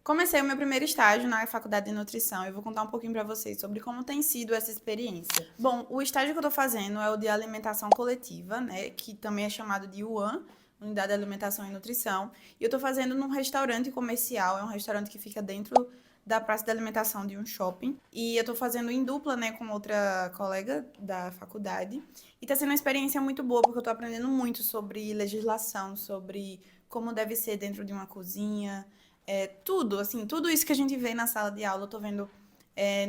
Comecei o meu primeiro estágio na faculdade de nutrição e vou contar um pouquinho para vocês sobre como tem sido essa experiência. Bom, o estágio que eu tô fazendo é o de alimentação coletiva, né, que também é chamado de UAN, Unidade de Alimentação e Nutrição, e eu tô fazendo num restaurante comercial, é um restaurante que fica dentro da praça de alimentação de um shopping, e eu tô fazendo em dupla, né, com outra colega da faculdade, e tá sendo uma experiência muito boa, porque eu tô aprendendo muito sobre legislação, sobre como deve ser dentro de uma cozinha, tudo, assim, tudo isso que a gente vê na sala de aula, eu tô vendo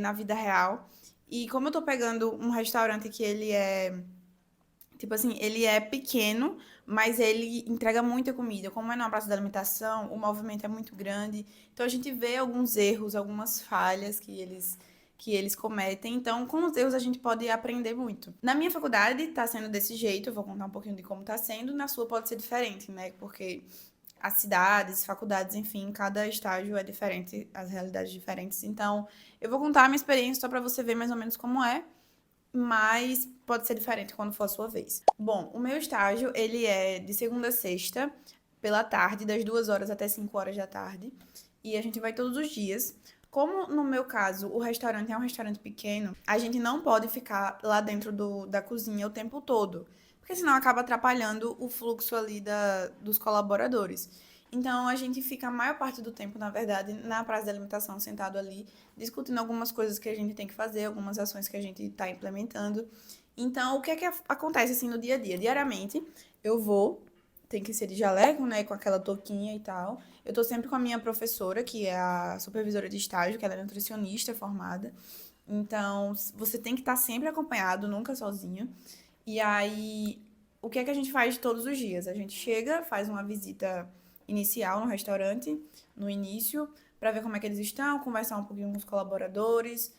na vida real. E como eu tô pegando um restaurante que ele é, tipo assim, ele é pequeno, mas ele entrega muita comida. Como é numa praça de alimentação, o movimento é muito grande. Então a gente vê alguns erros, algumas falhas que eles cometem. Então, com os erros a gente pode aprender muito. Na minha faculdade tá sendo desse jeito, eu vou contar um pouquinho de como tá sendo. Na sua pode ser diferente, né? Porque as cidades, faculdades, enfim, cada estágio é diferente, as realidades diferentes. Então, eu vou contar a minha experiência só para você ver mais ou menos como é, mas pode ser diferente quando for a sua vez. Bom, o meu estágio, ele é de segunda a sexta, pela tarde, das 2 horas até 5 horas da tarde, e a gente vai todos os dias. Como no meu caso, o restaurante é um restaurante pequeno, a gente não pode ficar lá dentro da cozinha o tempo todo, porque senão acaba atrapalhando o fluxo ali dos colaboradores. Então a gente fica a maior parte do tempo, na verdade, na praça de alimentação, sentado ali, discutindo algumas coisas que a gente tem que fazer, algumas ações que a gente está implementando. Então, o que é que acontece assim no dia a dia? Diariamente, eu vou, tem que ser de jaleco, né, com aquela touquinha e tal. Eu tô sempre com a minha professora, que é a supervisora de estágio, que ela é nutricionista formada. Então, você tem que estar sempre acompanhado, nunca sozinho. E aí, o que é que a gente faz todos os dias? A gente chega, faz uma visita inicial no restaurante, no início, para ver como é que eles estão, conversar um pouquinho com os colaboradores.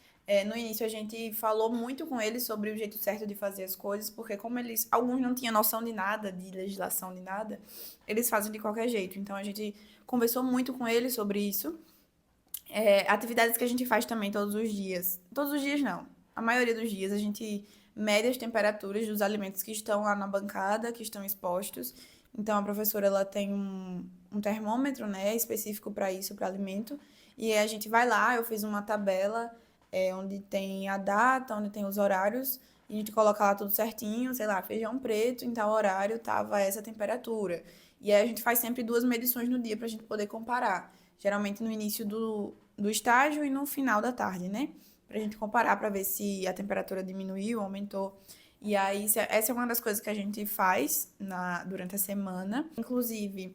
No início a gente falou muito com eles sobre o jeito certo de fazer as coisas, porque como eles, alguns não tinham noção de nada, de legislação, de nada, eles fazem de qualquer jeito. Então a gente conversou muito com eles sobre isso. Atividades que a gente faz também todos os dias. Todos os dias não. A maioria dos dias a gente mede as temperaturas dos alimentos que estão lá na bancada, que estão expostos. Então a professora ela tem um termômetro, né, específico para isso, para alimento. E a gente vai lá, eu fiz uma tabela onde tem a data, onde tem os horários, e a gente coloca lá tudo certinho, sei lá, feijão preto, em tal horário tava essa temperatura. E aí a gente faz sempre 2 medições no dia para a gente poder comparar. Geralmente no início do estágio e no final da tarde, né? Pra gente comparar para ver se a temperatura diminuiu, aumentou. E aí, essa é uma das coisas que a gente faz durante a semana. Inclusive,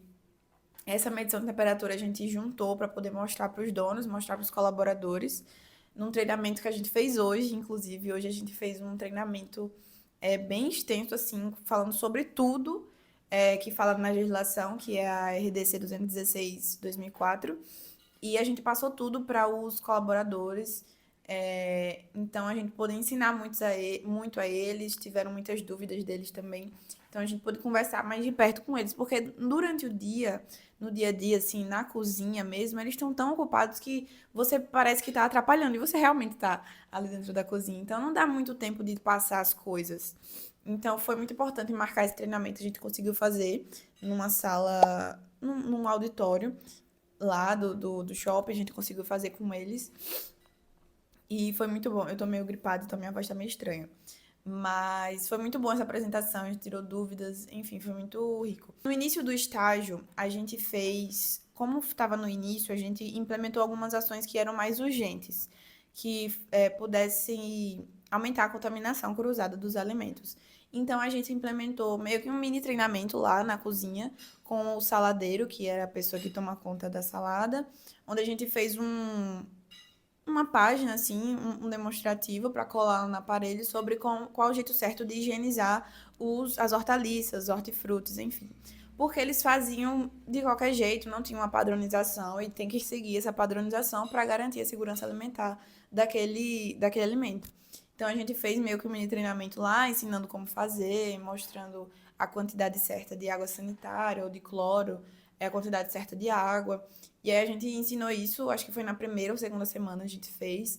essa medição de temperatura a gente juntou para poder mostrar para os donos, mostrar para os colaboradores, num treinamento que a gente fez hoje. Inclusive, hoje a gente fez um treinamento bem extenso, assim, falando sobre tudo que fala na legislação, que é a RDC 216/2004. E a gente passou tudo para os colaboradores. Então a gente pôde ensinar muito a eles, tiveram muitas dúvidas deles também. Então a gente pôde conversar mais de perto com eles, porque durante o dia, no dia a dia, assim, na cozinha mesmo, eles estão tão ocupados que você parece que está atrapalhando, e você realmente está ali dentro da cozinha. Então não dá muito tempo de passar as coisas. Então foi muito importante marcar esse treinamento, a gente conseguiu fazer numa sala, num auditório lá do shopping, a gente conseguiu fazer com eles. E foi muito bom. Eu tô meio gripada, então minha voz tá meio estranha. Mas foi muito bom essa apresentação, a gente tirou dúvidas, enfim, foi muito rico. No início do estágio, a gente fez, como estava no início, a gente implementou algumas ações que eram mais urgentes, que pudessem aumentar a contaminação cruzada dos alimentos. Então a gente implementou meio que um mini treinamento lá na cozinha com o saladeiro, que era a pessoa que toma conta da salada, onde a gente fez uma página, assim, um demonstrativo para colar no aparelho sobre qual o jeito certo de higienizar as hortaliças, os hortifrutis, enfim. Porque eles faziam de qualquer jeito, não tinha uma padronização e tem que seguir essa padronização para garantir a segurança alimentar daquele alimento. Então a gente fez meio que um mini treinamento lá, ensinando como fazer, mostrando a quantidade certa de água sanitária ou de cloro, a quantidade certa de água. E aí a gente ensinou isso, acho que foi na primeira ou segunda semana a gente fez.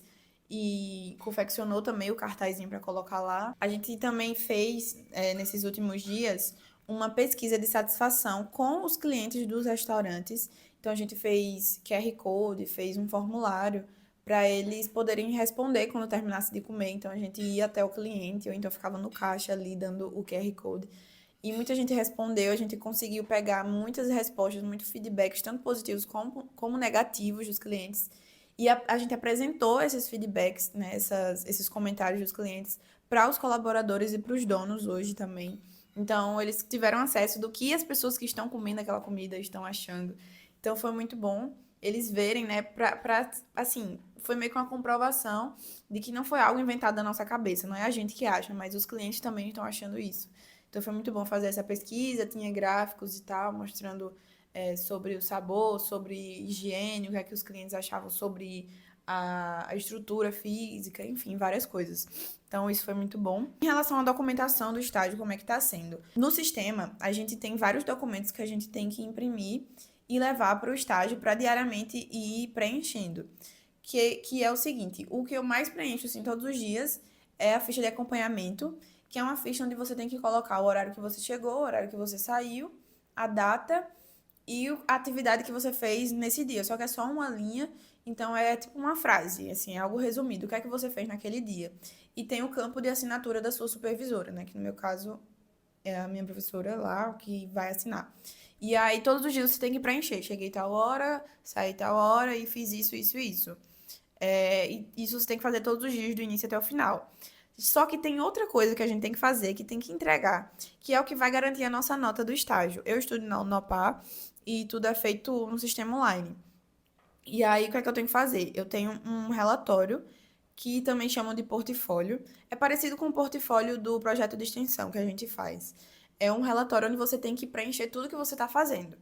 E confeccionou também o cartazinho para colocar lá. A gente também fez, nesses últimos dias, uma pesquisa de satisfação com os clientes dos restaurantes. Então a gente fez QR Code, fez um formulário para eles poderem responder quando terminasse de comer. Então a gente ia até o cliente, ou então ficava no caixa ali dando o QR Code. E muita gente respondeu, a gente conseguiu pegar muitas respostas, muitos feedbacks, tanto positivos como negativos dos clientes. E a gente apresentou esses feedbacks, né, esses comentários dos clientes para os colaboradores e para os donos hoje também. Então, eles tiveram acesso do que as pessoas que estão comendo aquela comida estão achando. Então, foi muito bom eles verem, né, assim, foi meio que uma comprovação de que não foi algo inventado da nossa cabeça, não é a gente que acha, mas os clientes também estão achando isso. Então, foi muito bom fazer essa pesquisa, tinha gráficos e tal, mostrando sobre o sabor, sobre higiene, o que é que os clientes achavam sobre a estrutura física, enfim, várias coisas. Então, isso foi muito bom. Em relação à documentação do estágio, como é que está sendo? No sistema, a gente tem vários documentos que a gente tem que imprimir e levar para o estágio para diariamente ir preenchendo. Que é o seguinte, o que eu mais preencho, assim, todos os dias é a ficha de acompanhamento, que é uma ficha onde você tem que colocar o horário que você chegou, o horário que você saiu, a data e a atividade que você fez nesse dia. Só que é só uma linha, então é tipo uma frase, assim, é algo resumido. O que é que você fez naquele dia? E tem o campo de assinatura da sua supervisora, né? Que no meu caso é a minha professora lá que vai assinar. E aí todos os dias você tem que preencher. Cheguei tal hora, saí tal hora e fiz isso, isso e isso. E isso você tem que fazer todos os dias, do início até o final. Só que tem outra coisa que a gente tem que fazer, que tem que entregar, que é o que vai garantir a nossa nota do estágio. Eu estudo na Unopar e tudo é feito no sistema online. E aí, o que é que eu tenho que fazer? Eu tenho um relatório, que também chamam de portfólio. É parecido com o portfólio do projeto de extensão que a gente faz. É um relatório onde você tem que preencher tudo que você está fazendo.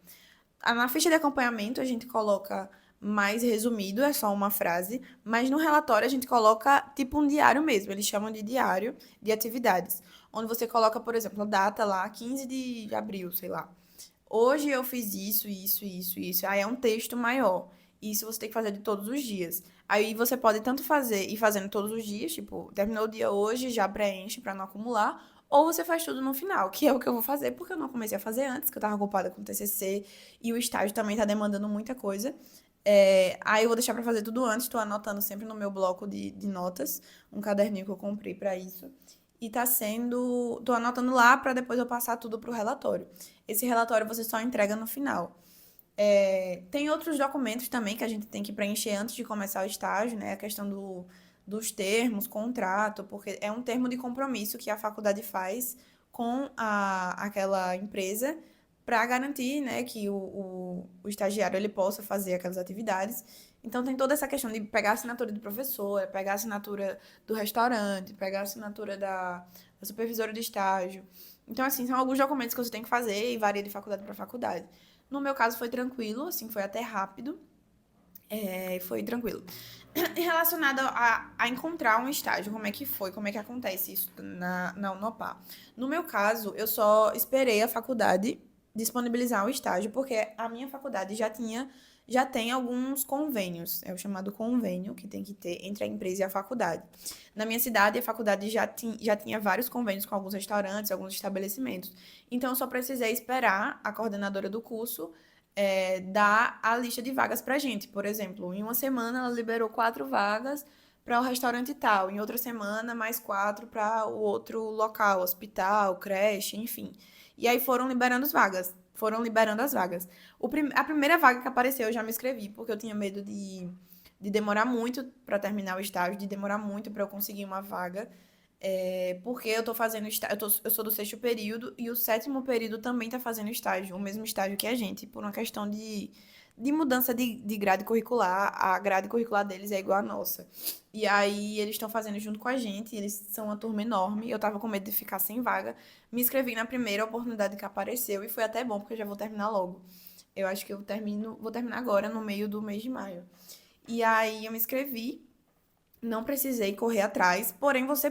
Na ficha de acompanhamento, a gente coloca mais resumido, é só uma frase, mas no relatório a gente coloca tipo um diário mesmo, eles chamam de diário de atividades, onde você coloca, por exemplo, a data lá, 15 de abril, sei lá. Hoje eu fiz isso, isso, isso, isso. Aí é um texto maior. Isso você tem que fazer de todos os dias. Aí você pode tanto fazer e fazendo todos os dias, tipo, terminou o dia hoje, já preenche para não acumular, ou você faz tudo no final, que é o que eu vou fazer, porque eu não comecei a fazer antes, que eu tava ocupada com o TCC e o estágio também tá demandando muita coisa. Aí eu vou deixar para fazer tudo antes, tô anotando sempre no meu bloco de notas, um caderninho que eu comprei para isso. E tá sendo. Tô anotando lá para depois eu passar tudo pro relatório. Esse relatório você só entrega no final. Tem outros documentos também que a gente tem que preencher antes de começar o estágio, né? A questão dos termos, contrato, porque é um termo de compromisso que a faculdade faz com aquela empresa para garantir, né, que o estagiário ele possa fazer aquelas atividades. Então tem toda essa questão de pegar a assinatura do professor, pegar a assinatura do restaurante, pegar a assinatura da supervisora de estágio. Então, assim, são alguns documentos que você tem que fazer e varia de faculdade para faculdade. No meu caso foi tranquilo, assim, foi até rápido, foi tranquilo. E relacionado a encontrar um estágio, como é que foi? Como é que acontece isso na Unopar? No meu caso, eu só esperei a faculdade disponibilizar o estágio, porque a minha faculdade já tem alguns convênios, é o chamado convênio que tem que ter entre a empresa e a faculdade. Na minha cidade, a faculdade já tinha vários convênios com alguns restaurantes, alguns estabelecimentos. Então, eu só precisei esperar a coordenadora do curso dar a lista de vagas pra gente. Por exemplo, em uma semana ela liberou 4 vagas para o restaurante tal, em outra semana mais 4 para o outro local, hospital, creche, enfim. E aí foram liberando as vagas. Foram liberando as vagas. A primeira vaga que apareceu eu já me inscrevi, porque eu tinha medo de demorar muito para terminar o estágio, de demorar muito para eu conseguir uma vaga. Porque eu tô fazendo estágio, eu sou do 6º período e o 7º período também tá fazendo estágio, o mesmo estágio que a gente, por uma questão de mudança de grade curricular. A grade curricular deles é igual à nossa. E aí eles estão fazendo junto com a gente, eles são uma turma enorme. Eu tava com medo de ficar sem vaga. Me inscrevi na primeira oportunidade que apareceu e foi até bom, porque eu já vou terminar logo. Eu acho que vou terminar agora, no meio do mês de maio. E aí eu me inscrevi. Não precisei correr atrás, porém você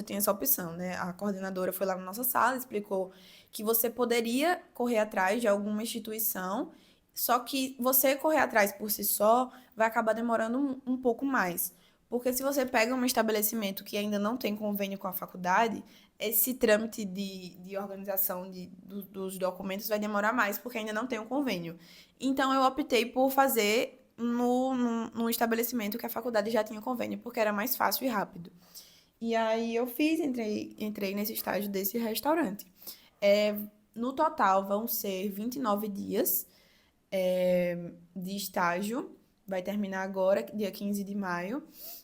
tem essa opção, né? A coordenadora foi lá na nossa sala, explicou que você poderia correr atrás de alguma instituição, só que você correr atrás por si só vai acabar demorando um pouco mais, Porque se você pega um estabelecimento que ainda não tem convênio com a faculdade, esse trâmite de organização dos documentos vai demorar mais, porque ainda não tem um convênio. Então, eu optei por fazer no estabelecimento que a faculdade já tinha convênio, porque era mais fácil e rápido. E aí eu entrei nesse estágio desse restaurante. No total vão ser 29 dias de estágio. Vai terminar agora, dia 15 de maio.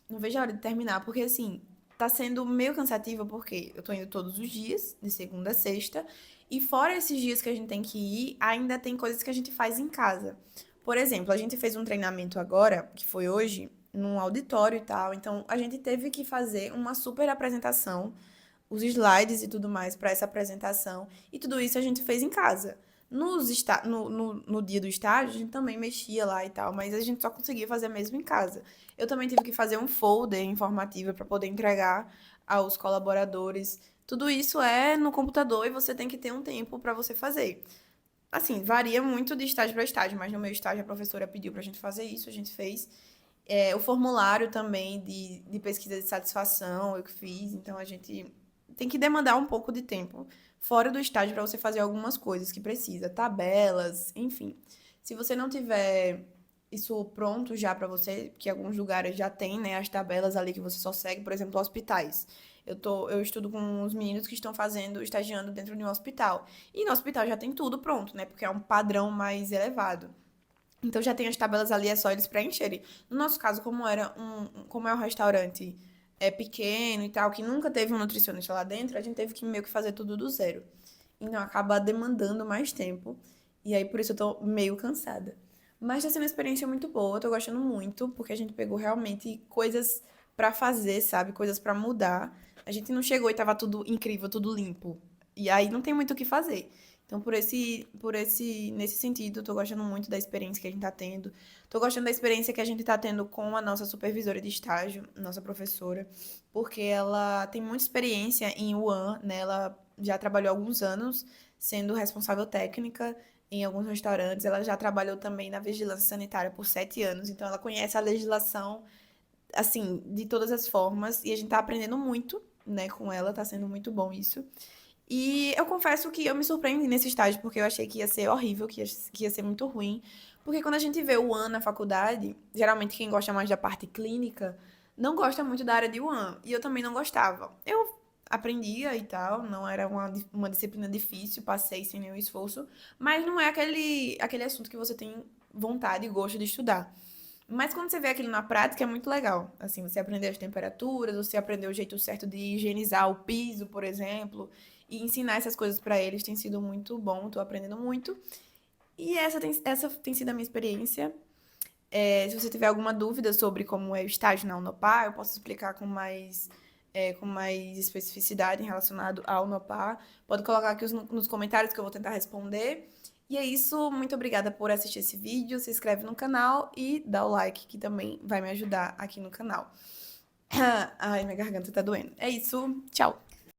Não vejo a hora de terminar, porque assim, tá sendo meio cansativo, porque eu tô indo todos os dias, de segunda a sexta. E fora esses dias que a gente tem que ir, ainda tem coisas que a gente faz em casa. Por exemplo, a gente fez um treinamento agora, que foi hoje, num auditório e tal. Então, a gente teve que fazer uma super apresentação, os slides e tudo mais para essa apresentação. E tudo isso a gente fez em casa. No dia do estágio, a gente também mexia lá e tal, mas a gente só conseguia fazer mesmo em casa. Eu também tive que fazer um folder informativo para poder entregar aos colaboradores. Tudo isso é no computador e você tem que ter um tempo para você fazer. Assim, varia muito de estágio para estágio, mas no meu estágio a professora pediu para a gente fazer isso, a gente fez. O formulário também de pesquisa de satisfação eu que fiz, então a gente tem que demandar um pouco de tempo fora do estágio para você fazer algumas coisas que precisa, tabelas, enfim. Se você não tiver isso pronto já para você, que alguns lugares já tem, né, as tabelas ali que você só segue, por exemplo, hospitais. Eu estudo com os meninos que estão estagiando dentro de um hospital. E no hospital já tem tudo pronto, né? Porque é um padrão mais elevado. Então já tem as tabelas ali, é só eles preencherem. No nosso caso, como é um restaurante pequeno e tal, que nunca teve um nutricionista lá dentro, a gente teve que meio que fazer tudo do zero. Então acaba demandando mais tempo. E aí por isso eu tô meio cansada. Mas tá sendo uma experiência muito boa, eu tô gostando muito, porque a gente pegou realmente coisas pra fazer, sabe? Coisas pra mudar. A gente não chegou e tava tudo incrível, tudo limpo. E aí não tem muito o que fazer. Então, nesse sentido, eu tô gostando muito da experiência que a gente tá tendo. Tô gostando da experiência que a gente tá tendo com a nossa supervisora de estágio, nossa professora, porque ela tem muita experiência em UAN, né? Ela já trabalhou alguns anos sendo responsável técnica em alguns restaurantes. Ela já trabalhou também na vigilância sanitária por 7 anos, então ela conhece a legislação, assim, de todas as formas, e a gente tá aprendendo muito, né, com ela, tá sendo muito bom isso. E eu confesso que eu me surpreendi nesse estágio, porque eu achei que ia ser horrível, que ia ser muito ruim. Porque quando a gente vê o UAN na faculdade, geralmente quem gosta mais da parte clínica, não gosta muito da área de UAN. E eu também não gostava. Eu aprendia e tal, não era uma disciplina difícil, passei sem nenhum esforço, mas não é aquele assunto que você tem vontade e gosto de estudar. Mas quando você vê aquilo na prática, é muito legal. Assim, você aprender as temperaturas, você aprender o jeito certo de higienizar o piso, por exemplo, e ensinar essas coisas pra eles tem sido muito bom, tô aprendendo muito. E essa tem sido a minha experiência. Se você tiver alguma dúvida sobre como é o estágio na Unopar, eu posso explicar com mais especificidade relacionado à Unopar. Pode colocar aqui nos comentários que eu vou tentar responder. E é isso, muito obrigada por assistir esse vídeo, se inscreve no canal e dá o like, que também vai me ajudar aqui no canal. Ai, minha garganta tá doendo. É isso, tchau!